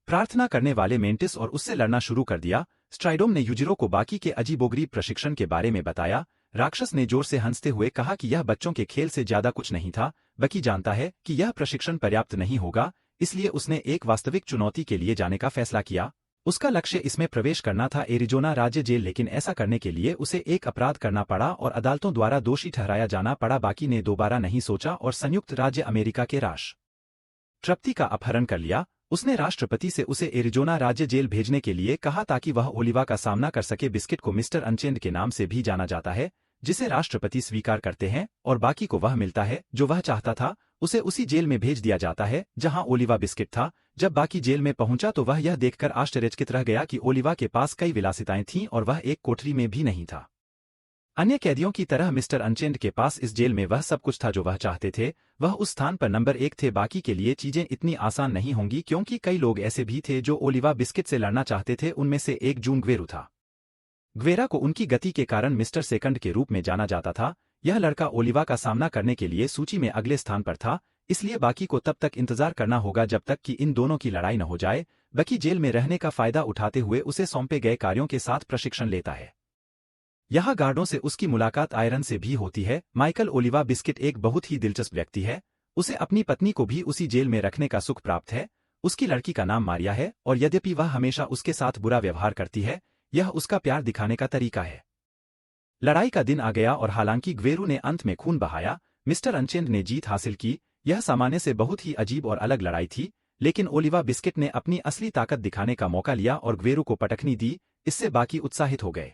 प्रार्थना करने वाले मेंटिस और उससे लड़ना शुरू कर दिया। स्ट्राइडोम ने यूजिरो को बाकी के अजीबोगरीब प्रशिक्षण के बारे में बताया। राक्षस ने जोर से हंसते हुए कहा कि यह बच्चों के खेल से ज्यादा कुछ नहीं था। बकी जानता है कि यह प्रशिक्षण पर्याप्त नहीं होगा, इसलिए उसने एक वास्तविक चुनौती के लिए जाने का फैसला किया। उसका लक्ष्य इसमें प्रवेश करना था, एरिजोना राज्य जेल, लेकिन ऐसा करने के लिए उसे एक अपराध करना पड़ा और अदालतों द्वारा दोषी ठहराया जाना पड़ा। बाकी ने दोबारा नहीं सोचा और संयुक्त राज्य अमेरिका के राष्ट्रपति का अपहरण कर लिया। उसने राष्ट्रपति से उसे एरिजोना राज्य जेल भेजने के लिए कहा ताकि वह ओलिवा का सामना कर सके। बिस्किट को मिस्टर अनचेंड के नाम से भी जाना जाता है, जिसे राष्ट्रपति स्वीकार करते हैं और बाकी को वह मिलता है जो वह चाहता था। उसे उसी जेल में भेज दिया जाता है जहां ओलिवा बिस्किट था। जब बाकी जेल में पहुंचा तो वह यह देखकर आश्चर्यचकित रह गया कि ओलिवा के पास कई विलासिताएं थीं और वह एक कोठरी में भी नहीं था। अन्य कैदियों की तरह मिस्टर अनचेंड के पास इस जेल में वह सब कुछ था जो वह चाहते थे। वह उस स्थान पर नंबर 1 थे। बाकी के लिए चीजें इतनी आसान नहीं होंगी क्योंकि कई लोग ऐसे भी थे जो ओलिवा बिस्किट से लड़ना चाहते थे। उनमें से एक जून ग्वेरू था। ग्वेरा को उनकी गति के कारण मिस्टर सेकंड के रूप में जाना जाता था। यह लड़का ओलिवा का सामना करने के लिए सूची में अगले स्थान पर था, इसलिए बाकी को तब तक इंतजार करना होगा जब तक कि इन दोनों की लड़ाई न हो जाए। बकी जेल में रहने का फायदा उठाते हुए उसे सौंपे गए कार्यों के साथ प्रशिक्षण लेता है। यहाँ गार्डों से उसकी मुलाकात आयरन से भी होती है। माइकल ओलिवा बिस्किट एक बहुत ही दिलचस्प व्यक्ति है। उसे अपनी पत्नी को भी उसी जेल में रखने का सुख प्राप्त है। उसकी लड़की का नाम मारिया है और यद्यपि वह हमेशा उसके साथ बुरा व्यवहार करती है, यह उसका प्यार दिखाने का तरीका है। लड़ाई का दिन आ गया और हालांकि ग्वेरू ने अंत में खून बहाया, मिस्टर अनचेंड ने जीत हासिल की। यह सामान्य से बहुत ही अजीब और अलग लड़ाई थी, लेकिन ओलिवा बिस्किट ने अपनी असली ताकत दिखाने का मौका लिया और ग्वेरू को पटखनी दी। इससे बाकी उत्साहित हो गए।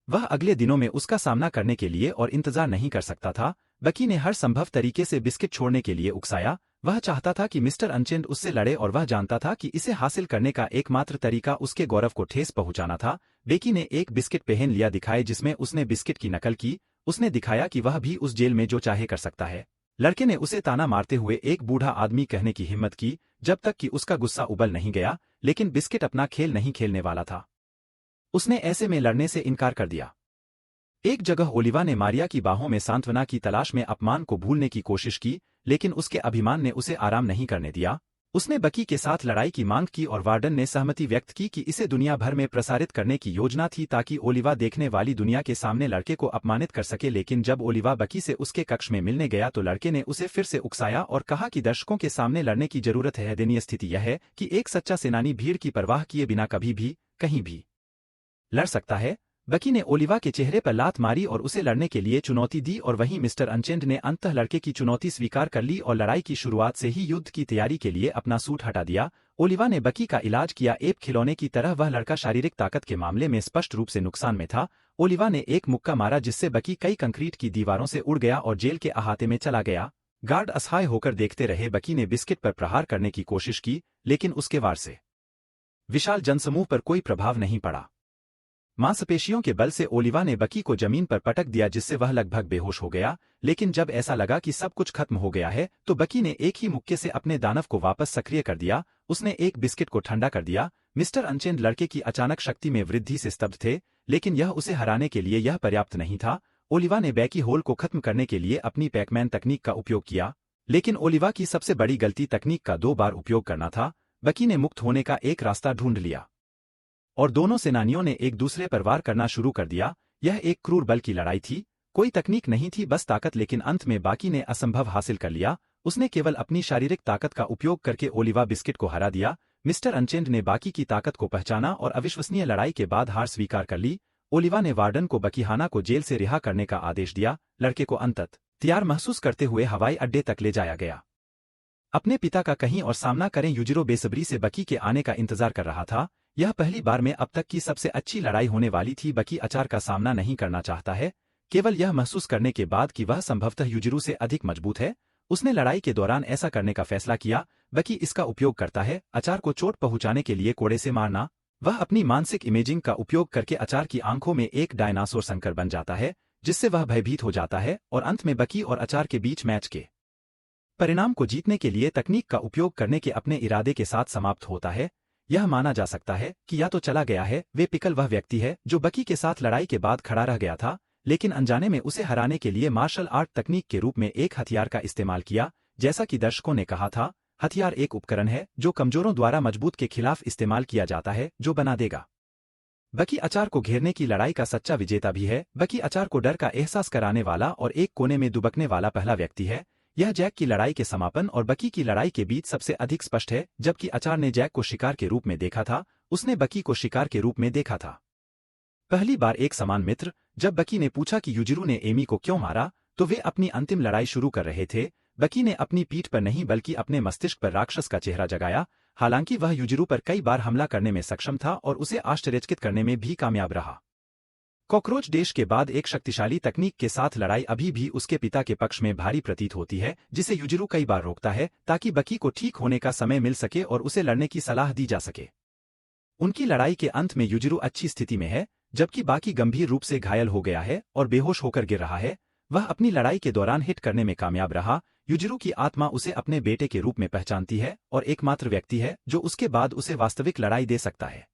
वह अगले दिनों में उसका सामना करने के लिए और इंतजार नहीं कर सकता था। बकी ने हर संभव तरीके से बिस्किट छोड़ने के लिए उकसाया। वह चाहता था कि मिस्टर अनचेंड उससे लड़े और वह जानता था कि इसे हासिल करने का एकमात्र तरीका उसके गौरव को ठेस पहुंचाना था। बेकी ने एक बिस्किट पहन लिया दिखाए जिसमें उसने बिस्किट की नकल की। उसने दिखाया कि वह भी उस जेल में जो चाहे कर सकता है। लड़के ने उसे ताना मारते हुए एक बूढ़ा आदमी कहने की हिम्मत की, जब तक कि उसका गुस्सा उबल नहीं गया, लेकिन बिस्किट अपना खेल नहीं खेलने वाला था। उसने ऐसे में लड़ने से इनकार कर दिया। एक जगह ओलिवा ने मारिया की बाहों में सांत्वना की तलाश में अपमान को भूलने की कोशिश की, लेकिन उसके अभिमान ने उसे आराम नहीं करने दिया। उसने बकी के साथ लड़ाई की मांग की और वार्डन ने सहमति व्यक्त की कि इसे दुनिया भर में प्रसारित करने की योजना थी ताकि ओलिवा देखने वाली दुनिया के सामने लड़के को अपमानित कर सके। लेकिन जब ओलिवा बकी से उसके कक्ष में मिलने गया तो लड़के ने उसे फिर से उकसाया और कहा कि दर्शकों के सामने लड़ने की जरूरत है। दयनीय स्थिति यह है कि एक सच्चा सेनानी भीड़ की परवाह किए बिना कभी भी कहीं भी लड़ सकता है। बकी ने ओलिवा के चेहरे पर लात मारी और उसे लड़ने के लिए चुनौती दी और वहीं मिस्टर अनचेंड ने अंततः लड़के की चुनौती स्वीकार कर ली और लड़ाई की शुरुआत से ही युद्ध की तैयारी के लिए अपना सूट हटा दिया। ओलिवा ने बकी का इलाज किया। एक खिलौने की तरह वह लड़का शारीरिक ताकत के मामले में स्पष्ट रूप से नुकसान में था। ओलिवा ने एक मुक्का मारा जिससे बकी कई कंक्रीट की दीवारों से उड़ गया और जेल के अहाते में चला गया। गार्ड असहाय होकर देखते रहे। बकी ने बिस्किट पर प्रहार करने की कोशिश की, लेकिन उसके वार से विशाल जनसमूह पर कोई प्रभाव नहीं पड़ा। मांसपेशियों के बल से ओलिवा ने बकी को जमीन पर पटक दिया जिससे वह लगभग बेहोश हो गया। लेकिन जब ऐसा लगा कि सब कुछ खत्म हो गया है तो बकी ने एक ही मुक्के से अपने दानव को वापस सक्रिय कर दिया। उसने एक बिस्किट को ठंडा कर दिया। मिस्टर अनचेंड लड़के की अचानक शक्ति में वृद्धि से स्तब्ध थे, लेकिन यह उसे हराने के लिए यह पर्याप्त नहीं था। ओलिवा ने बैकी होल को खत्म करने के लिए अपनी पैकमैन तकनीक का उपयोग किया, लेकिन ओलिवा की सबसे बड़ी गलती तकनीक का 2 बार उपयोग करना था। बकी ने मुक्त होने का एक रास्ता ढूंढ लिया और दोनों सेनानियों ने एक दूसरे पर वार करना शुरू कर दिया। यह एक क्रूर बल की लड़ाई थी, कोई तकनीक नहीं थी, बस ताकत। लेकिन अंत में बाकी ने असंभव हासिल कर लिया। उसने केवल अपनी शारीरिक ताकत का उपयोग करके ओलिवा बिस्किट को हरा दिया। मिस्टर अनचेंड ने बाकी की ताकत को पहचाना और अविश्वसनीय लड़ाई के बाद हार स्वीकार कर ली। ओलिवा ने वार्डन को बकीहाना को जेल से रिहा करने का आदेश दिया। लड़के को अंततः तैयार महसूस करते हुए हवाई अड्डे तक ले जाया गया। अपने पिता का कहीं और सामना करें। युजिरो बेसब्री से बकी के आने का इंतजार कर रहा था। यह पहली बार में अब तक की सबसे अच्छी लड़ाई होने वाली थी। बकी अचार का सामना नहीं करना चाहता है, केवल यह महसूस करने के बाद कि वह संभवतः युजिरो से अधिक मजबूत है। उसने लड़ाई के दौरान ऐसा करने का फैसला किया। बकी इसका उपयोग करता है अचार को चोट पहुंचाने के लिए कोड़े से मारना। वह अपनी मानसिक इमेजिंग का उपयोग करके अचार की आंखों में एक डायनासोर संकर बन जाता है, जिससे वह भयभीत हो जाता है और अंत में बकी और अचार के बीच मैच के परिणाम को जीतने के लिए तकनीक का उपयोग करने के अपने इरादे के साथ समाप्त होता है। यह माना जा सकता है कि या तो चला गया है, वे पिकल वह व्यक्ति है जो बकी के साथ लड़ाई के बाद खड़ा रह गया था, लेकिन अनजाने में उसे हराने के लिए मार्शल आर्ट तकनीक के रूप में एक हथियार का इस्तेमाल किया। जैसा कि दर्शकों ने कहा था, हथियार एक उपकरण है जो कमजोरों द्वारा मजबूत के खिलाफ इस्तेमाल किया जाता है, जो बना देगा। बकी अचार को घेरने की लड़ाई का सच्चा विजेता भी है। बकी अचार को डर का एहसास कराने वाला और एक कोने में दुबकने वाला पहला व्यक्ति है। यह जैक की लड़ाई के समापन और बकी की लड़ाई के बीच सबसे अधिक स्पष्ट है। जबकि अचार ने जैक को शिकार के रूप में देखा था, उसने बकी को शिकार के रूप में देखा था। पहली बार एक समान मित्र। जब बकी ने पूछा कि युजिरो ने एमी को क्यों मारा, तो वे अपनी अंतिम लड़ाई शुरू कर रहे थे। बकी ने अपनी पीठ पर नहीं बल्कि अपने मस्तिष्क पर राक्षस का चेहरा जगाया। हालांकि वह युजिरो पर कई बार हमला करने में सक्षम था और उसे आश्चर्यचकित करने में भी कामयाब रहा। कॉकरोच देश के बाद एक शक्तिशाली तकनीक के साथ लड़ाई अभी भी उसके पिता के पक्ष में भारी प्रतीत होती है, जिसे युजिरो कई बार रोकता है ताकि बकी को ठीक होने का समय मिल सके और उसे लड़ने की सलाह दी जा सके। उनकी लड़ाई के अंत में युजिरो अच्छी स्थिति में है, जबकि बाकी गंभीर रूप से घायल हो गया है और बेहोश होकर गिर रहा है। वह अपनी लड़ाई के दौरान हिट करने में कामयाब रहा। युजिरो की आत्मा उसे अपने बेटे के रूप में पहचानती है और एकमात्र व्यक्ति है जो उसके बाद उसे वास्तविक लड़ाई दे सकता है।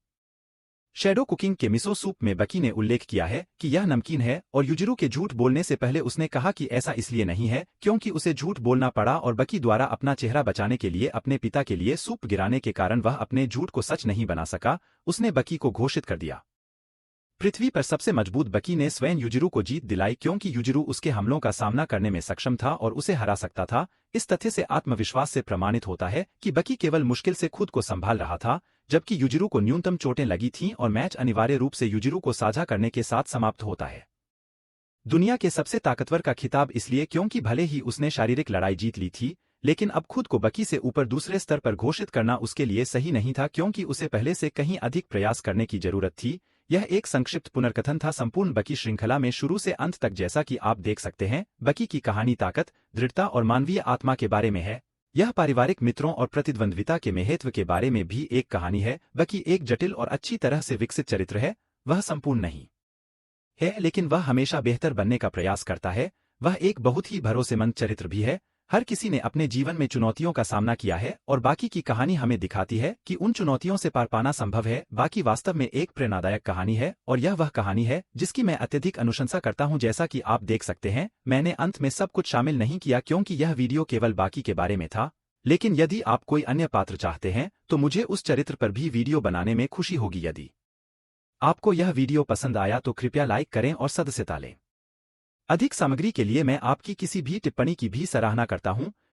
शैडो कुकिंग के मिसो सूप में बकी ने उल्लेख किया है कि यह नमकीन है और युजिरो के झूठ बोलने से पहले उसने कहा कि ऐसा इसलिए नहीं है क्योंकि उसे झूठ बोलना पड़ा और बकी द्वारा अपना चेहरा बचाने के लिए अपने पिता के लिए सूप गिराने के कारण वह अपने झूठ को सच नहीं बना सका। उसने बकी को घोषित कर दिया। पृथ्वी पर सबसे मजबूत बकी ने स्वयं युजिरो को जीत दिलाई क्योंकि युजिरो उसके हमलों का सामना करने में सक्षम था और उसे हरा सकता था। इस तथ्य से आत्मविश्वास से प्रमाणित होता है कि बकी केवल मुश्किल से खुद को संभाल रहा था, जबकि युजिरो को न्यूनतम चोटें लगी थीं और मैच अनिवार्य रूप से युजिरो को साझा करने के साथ समाप्त होता है। दुनिया के सबसे ताकतवर का खिताब इसलिए क्योंकि भले ही उसने शारीरिक लड़ाई जीत ली थी, लेकिन अब खुद को बकी से ऊपर दूसरे स्तर पर घोषित करना उसके लिए सही नहीं था क्योंकि उसे पहले से कहीं अधिक प्रयास करने की जरूरत थी। यह एक संक्षिप्त पुनर्कथन था संपूर्ण बकी श्रृंखला में शुरू से अंत तक। जैसा कि आप देख सकते हैं, बकी की कहानी ताकत, दृढ़ता और मानवीय आत्मा के बारे में है। यह पारिवारिक मित्रों और प्रतिद्वंद्विता के महत्व के बारे में भी एक कहानी है। बकी एक जटिल और अच्छी तरह से विकसित चरित्र है। वह संपूर्ण नहीं है, लेकिन वह हमेशा बेहतर बनने का प्रयास करता है। वह एक बहुत ही भरोसेमंद चरित्र भी है। हर किसी ने अपने जीवन में चुनौतियों का सामना किया है और बाकी की कहानी हमें दिखाती है कि उन चुनौतियों से पार पाना संभव है। बाकी वास्तव में एक प्रेरणादायक कहानी है और यह वह कहानी है जिसकी मैं अत्यधिक अनुशंसा करता हूं। जैसा कि आप देख सकते हैं, मैंने अंत में सब कुछ शामिल नहीं किया क्योंकि यह वीडियो केवल बाकी के बारे में था, लेकिन यदि आप कोई अन्य पात्र चाहते हैं तो मुझे उस चरित्र पर भी वीडियो बनाने में खुशी होगी। यदि आपको यह वीडियो पसंद आया तो कृपया लाइक करें और सदस्यता लें। अधिक सामग्री के लिए मैं आपकी किसी भी टिप्पणी की भी सराहना करता हूं।